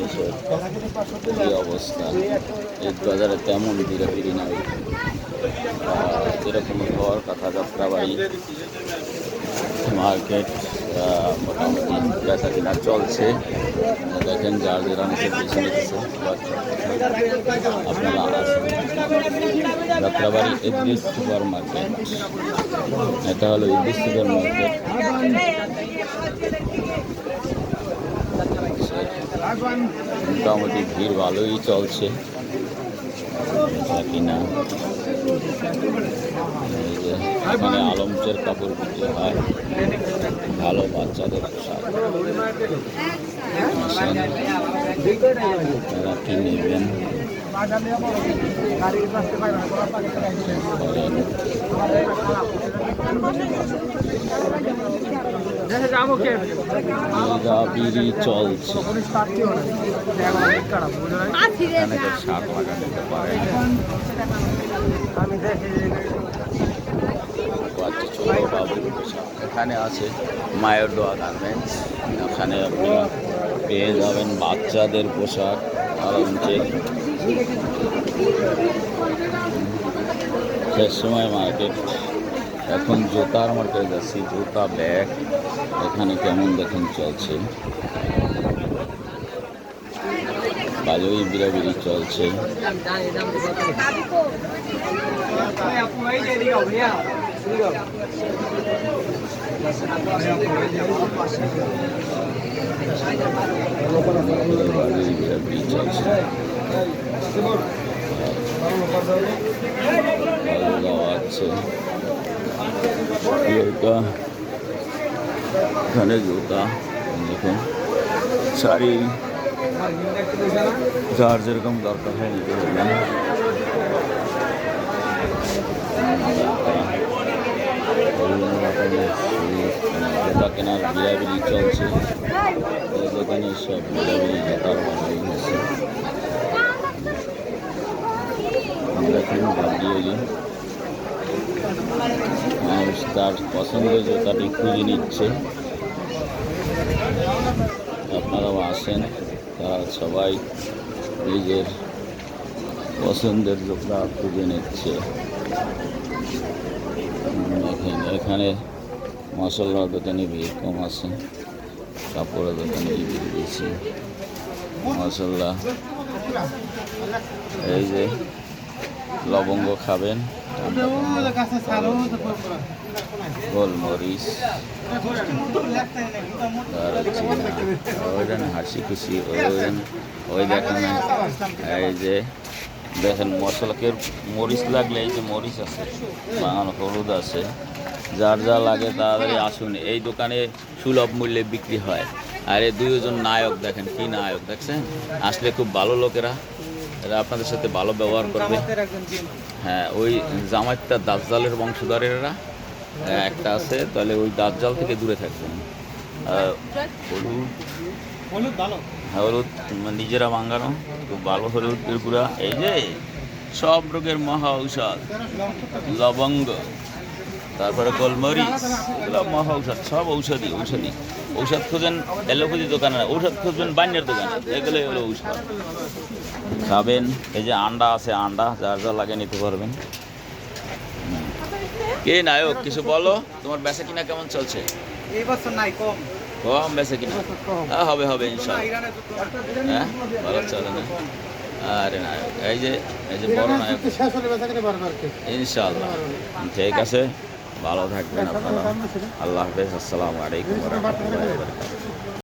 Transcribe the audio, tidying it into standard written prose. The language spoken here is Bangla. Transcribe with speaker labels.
Speaker 1: দেশের এই অবস্থা, ঈদ বাজারে তেমন ভিড়াভিড়ি নাই। যেরকম হওয়ার কথা যাত্রাবাড়ি মার্কেট মোটামুটি বেচা কিনা চলছে। দেখেন যার যেটা অনেকের বেশি নিতেছে। আপনারা আসেন যাত্রাবাড়ি ইদ্রিস সুপার মার্কেট, এটা হলো ইদ্রিস সুপার মার্কেট। মোটামুটি ভিড় ভালোই চলছে কিনা। এই যে এখানে আলমচের কাপড় বিক্রি হয়, ভালো বাচ্চাদের পোশাক। তারা কি নেবেন বিড়ি চলছে। এখানে তো শাক লাগা নিতে পারে। এখানে আছে মায়ের দোয়া গার্মেন্টস, এখানে আপনারা পেয়ে যাবেন বাচ্চাদের পোশাক আরামচের। শেষ সময় মার্কেট, এখন জুতার মার্কেট যাচ্ছি, জুতা ব্যাগ এখানে কেমন দেখেন চলছে, ভালোই বিড়াবিড়ি চলছে। বিড়াবিড়ি চলছে, আছে এখানে জুতা দেখুন, শাড়ি যার যেরকম দরকার হয় নিতে পারবেন। জুতা কেনার বিড়াবিড়ি চলছে, এই দোকানে সব বিড়াবিড়ি জুতার বানাই হয়েছে। দেখুন গাড়ি মানুষ তার পছন্দের জুতাটি খুঁজে নিচ্ছে। আপনারাও আসেন, তারা সবাই নিজের পছন্দের জুতা খুঁজে নিচ্ছে। এখানে মশলার দোকানে ভিড় কম আছে, কাপড়ের দোকানে ভিড় বেশি। মশলা এই যে লবঙ্গ খাবেন, গোলমরিচ, হাসি খুশি ওই দেখেন। এই যে দেখেন মশলাকে মরিচ লাগলে, এই যে মরিচ আছে, বাঙানো হলুদ আছে, যার যা লাগে তাড়াতাড়ি আসুন। এই দোকানে সুলভ মূল্যে বিক্রি হয়। আর এই দুইজন নায়ক দেখেন, কি নায়ক দেখছেন, আসলে খুব ভালো লোকেরা, এরা আপনাদের সাথে ভালো ব্যবহার করবে। হ্যাঁ, ওই জামাইটা দাজ্জালের বংশধরেরা একটা আছে, তাহলে ওই দাজ্জাল থেকে দূরে থাকবেন। হলুদ নিজেরা বাঙানো, খুব ভালো হলুদের গুঁড়া। এই যে সব রোগের মহা ঔষধ, লবঙ্গ, তারপরে গোলমরিচ, এগুলো মহা ঔষধ, সব ঔষধি। ঔষধ খুঁজেন এলোপ্যাথি দোকানে, ঔষধ খুঁজবেন বান্যের দোকানে, এগুলো হলো ঔষধ। খাবেন, এই যে আন্ডা আছে, আন্ডা যার যা লাগে নিতে পারবেন। কে নায়ক কিছু বলো, তোমার বেচা কিনা কেমন চলছে?
Speaker 2: এই বছর নাই, কম
Speaker 1: বেচা কিনা হবে ইনশাআল্লাহ। হ্যাঁ, ভালো চলে না? আরে নায়ক, এই যে বড় নায়ক, ইনশাআল্লাহ। ঠিক আছে, ভালো থাকবেন আপনারা। আল্লাহ হাফেজ, আসসালামু আলাইকুম ওয়া রাহমাতুল্লাহি ওয়া বারাকাতুহু।